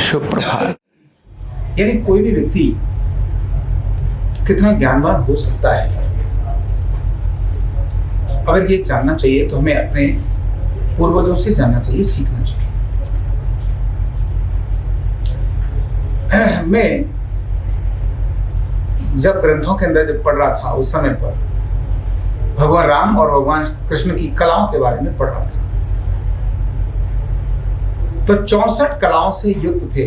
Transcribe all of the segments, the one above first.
शुभ प्रभात। यानी कोई भी व्यक्ति कितना ज्ञानवान हो सकता है, अगर ये जानना चाहिए तो हमें अपने पूर्वजों से जानना चाहिए, सीखना चाहिए। मैं जब ग्रंथों के अंदर जब पढ़ रहा था उस समय पर भगवान राम और भगवान कृष्ण की कलाओं के बारे में पढ़ रहा था, तो 64 कलाओं से युक्त थे।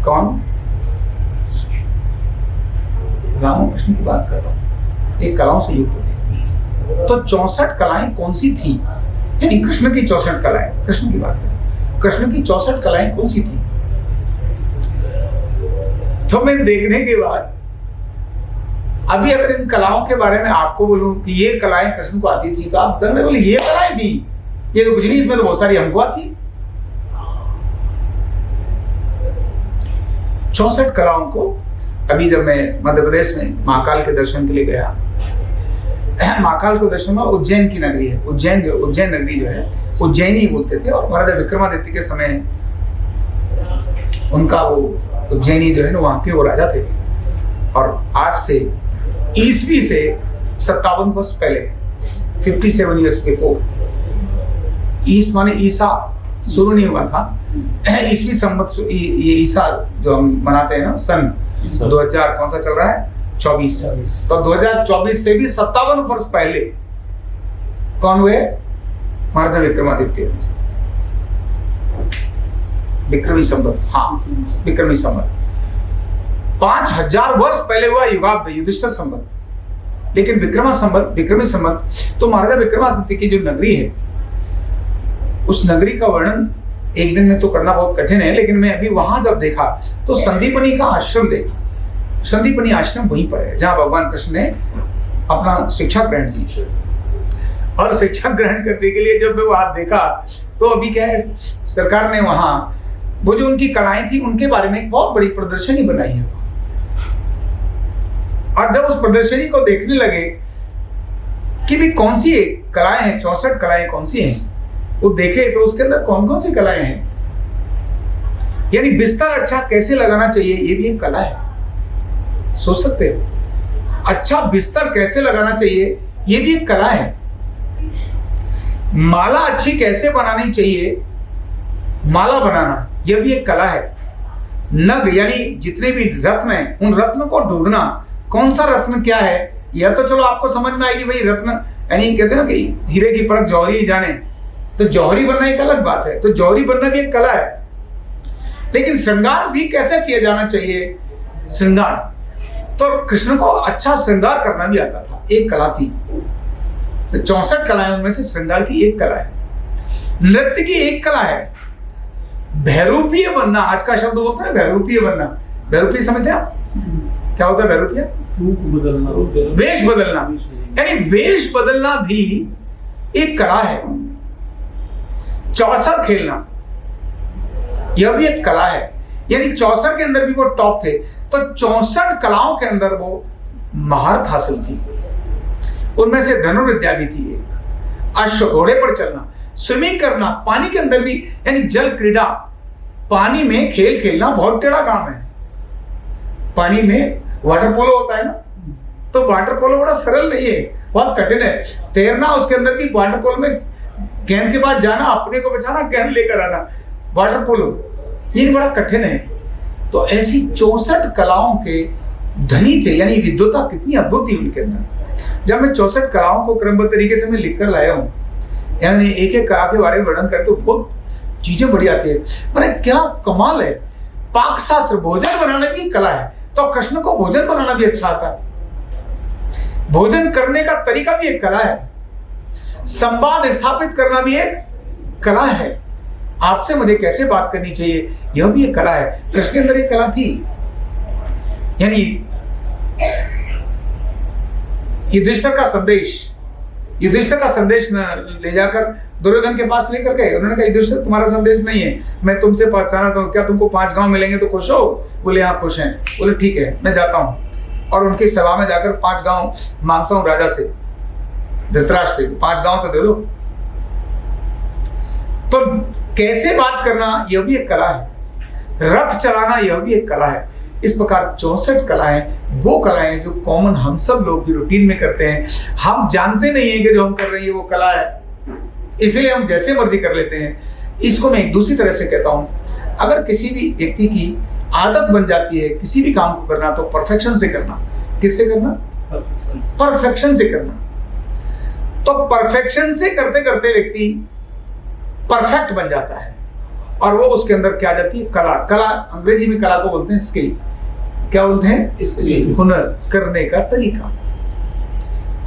कौन? राम और कृष्ण की बात कर रहा हूं, ये कलाओं से युक्त थे। तो 64 कलाएं कौन सी थी? यानी कृष्ण की 64 कलाएं, कृष्ण की बात करें, कृष्ण की 64 कलाएं कौन सी थी? तो मैं देखने के बाद अभी अगर इन कलाओं के बारे में आपको बोलूं कि ये कलाएं कृष्ण को आती थी, तो आप कहते बोले ये कलाएं थी, ये तो कुछ नहीं, इसमें तो बहुत सारी हमको आती। 64 कलाओं को अभी जब मैं मध्य प्रदेश में महाकाल के दर्शन के लिए गया, महाकाल को दर्शन में उज्जैन की नगरी है, उज्जैन नगरी जो है उज्जैनी बोलते थे, और महाराजा विक्रमादित्य के समय उनका वो उज्जैनी जो है ना वहां के वो राजा थे। और आज से ईस्वी से 57 वर्ष पहले, 57 ईयर्स बिफोर, ईस माने ईसा शुरू नहीं हुआ था, ईस्वी संवत, ये ईसा जो हम मनाते हैं ना सन 2000 कौन सा चल रहा है 24, तो 2024 से भी 57 वर्ष पहले कौन हुए? महाराजा विक्रमादित्य, विक्रमी संवत, हाँ विक्रमी संवत। 5000 वर्ष पहले हुआ युगाब्द, युधिष्ठिर संवत। लेकिन विक्रमी संवत तो महाराजा विक्रमादित्य की जो नगरी है, उस नगरी का वर्णन एक दिन में तो करना बहुत कठिन है, लेकिन मैं अभी वहां जब देखा तो संदीपनी का आश्रम देखा। संदीपनी आश्रम वहीं पर है जहां भगवान कृष्ण ने अपना शिक्षा ग्रहण की। और शिक्षा ग्रहण करने के लिए जब मैं वहां देखा तो अभी क्या है, सरकार ने वहां वो जो उनकी कलाएं थी उनके बारे में एक बहुत बड़ी प्रदर्शनी बनाई है। और जब उस प्रदर्शनी को देखने लगे कि भी कौन सी कलाएं हैं, 64 कलाएं कौन सी हैं, वो देखे तो उसके अंदर कौन कौन सी कलाएं हैं। यानी बिस्तर अच्छा कैसे लगाना चाहिए, ये भी एक कला है, सोच सकते हो। अच्छा बिस्तर कैसे लगाना चाहिए, ये भी एक कला है। माला अच्छी कैसे बनानी चाहिए, माला बनाना, यह भी एक कला है। नग यानी जितने भी रत्न हैं, उन रत्न को ढूंढना, कौन सा रत्न क्या है, यह तो चलो आपको समझ में आएगी भाई। रत्न यानी कहते हैं ना कि हीरे की परख जौहरी ही जाने, तो जौहरी बनना एक अलग बात है, तो जौहरी बनना भी एक कला है। लेकिन श्रृंगार भी कैसे किया जाना चाहिए, श्रृंगार, तो कृष्ण को अच्छा श्रृंगार करना भी आता था, एक कला थी। तो 64 कलाएं उनमें से श्रृंगार की एक कला है। नृत्य की एक कला है। भैरूपीय बनना, आज का शब्द बोलते हैं भैरूपीय बनना। भैरूपीय समझते हैं आप? क्या होता है भैरूपीय? रूप बदलना, वेश बदलना। यानी वेश बदलना भी एक कला है। चौसर खेलना, यह भी एक कला है। यानी चौसर के अंदर भी वो टॉप थे, तो 64 कलाओं के अंदर वो महारत हासिल थी। उनमें से धनुर्विद्या भी थी एक, अश्व घोड़े पर चलना, स्विमिंग करना, पानी के अंदर भी, यानी जल क्रीड़ा, पानी में खेल खेलना बहुत टेढ़ा काम है। पानी में वाटर पोलो होता है ना, तो वाटर पोलो बड़ा सरल नहीं है, बहुत कठिन है तैरना। उसके अंदर भी वाटर पोलो में गेंद के पास जाना, अपने को बचाना, गेंद लेकर आना, वाटर पोलो ये बड़ा कठिन है। तो ऐसी 64 कलाओं के धनी थे, यानी विद्वता कितनी अद्भुत थी उनके अंदर। जब मैं 64 कलाओं को क्रमबद्ध तरीके से मैं लिखकर लाया हूँ, यानी एक एक कला के बारे में वर्णन करते, तो बहुत चीजें बड़ी आती है। मैंने क्या कमाल है। पाक शास्त्र, भोजन बनाना भी कला है, तो कृष्ण को भोजन बनाना भी अच्छा आता है। भोजन करने का तरीका भी एक कला है। संवाद स्थापित करना भी एक कला है। आपसे मुझे कैसे बात करनी चाहिए, यह भी एक कला है। कृष्ण के अंदर एक कला थी। यानी युधिष्ठिर का संदेश न ले जाकर दुर्योधन के पास लेकर गए। उन्होंने कहा युधिष्ठिर तुम्हारा संदेश नहीं है, मैं तुमसे पहचाना तो क्या तुमको 5 गांव मिलेंगे तो खुश हो? बोले हाँ खुश हैं। बोले ठीक है मैं जाता हूँ, और उनकी सभा में जाकर 5 गांव मांगता हूँ राजा से, धृतराष्ट्र से, 5 गांव तो दे दो। तो कैसे बात करना यह भी एक कला है, रथ चलाना यह भी एक कला है। इस प्रकार 64 कलाएं वो कलाएं जो कॉमन हम सब लोग भी रूटीन में करते हैं। हम जानते नहीं है कि जो हम कर रहे हैं वो कला है, इसलिए हम जैसे मर्जी कर लेते हैं। इसको मैं एक दूसरी तरह से कहता हूं, अगर किसी भी व्यक्ति की आदत बन जाती है किसी भी काम को करना, तो परफेक्शन से करना। किससे करना? परफेक्शन से करना। तो परफेक्शन से करते करते व्यक्ति परफेक्ट बन जाता है और वो उसके अंदर क्या आ जाती है? कला। कला अंग्रेजी में कला को बोलते हैं स्किल। क्या बोलते हैं? हुनर, करने का तरीका।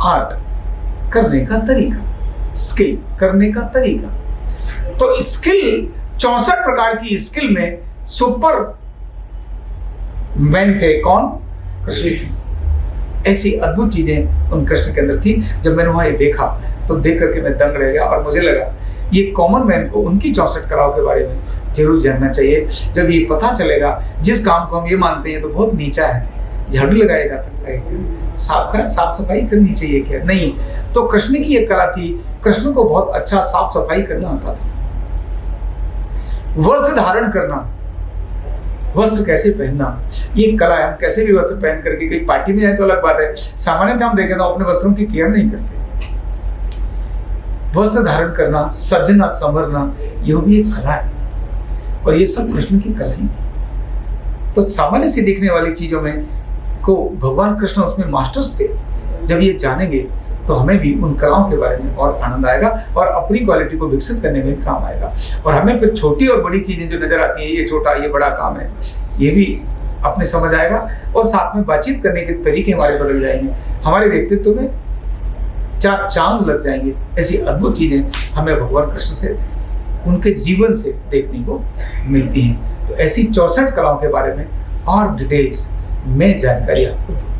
आर्ट, करने का तरीका। स्किल, करने का तरीका। तो स्किल 64 प्रकार की स्किल में सुपर मैन थे कौन? कृष्ण। ऐसी अद्भुत चीजें उन कृष्ण के अंदर थी। जब मैंने वहां ये देखा तो देख करके मैं दंग रह गया और मुझे लगा ये कॉमन मैन को उनकी 64 कलाओं के बारे में जरूर जानना चाहिए। जब ये पता चलेगा, जिस काम को हम ये मानते हैं तो बहुत नीचा है, झाड़ू लगाया जा सकता है क्या, साफ सफाई करनी चाहिए क्या, नहीं, तो कृष्ण की ये कला थी। कृष्ण को बहुत अच्छा साफ सफाई करना आता था। वस्त्र धारण करना, वस्त्र कैसे पहनना, ये कला है। हम कैसे भी वस्त्र पहन करके कहीं पार्टी में जाए तो अलग बात है, सामान्यतः हम देखें तो अपने वस्त्रों की केयर नहीं करते। वस्त्र धारण करना, सजना, संवरना, यह भी एक कला है और ये सब कृष्ण की कला ही थी। तो सामान्य से दिखने वाली चीजों में को भगवान कृष्ण उसमें मास्टर्स थे। जब ये जानेंगे तो हमें भी उन कलाओं के बारे में और आनंद आएगा और अपनी क्वालिटी को विकसित करने में काम आएगा। और हमें फिर छोटी और बड़ी चीजें जो नजर आती हैं, ये छोटा ये बड़ा काम है, ये भी अपने समझ आएगा और साथ में बातचीत करने के तरीके हमारे बदल जाएंगे, हमारे व्यक्तित्व में चार चांद लग जाएंगे। ऐसी अद्भुत चीजें हमें भगवान कृष्ण से, उनके जीवन से देखने को मिलती हैं। तो ऐसी 64 कलाओं के बारे में और डिटेल्स में जानकारी आपको दूँ।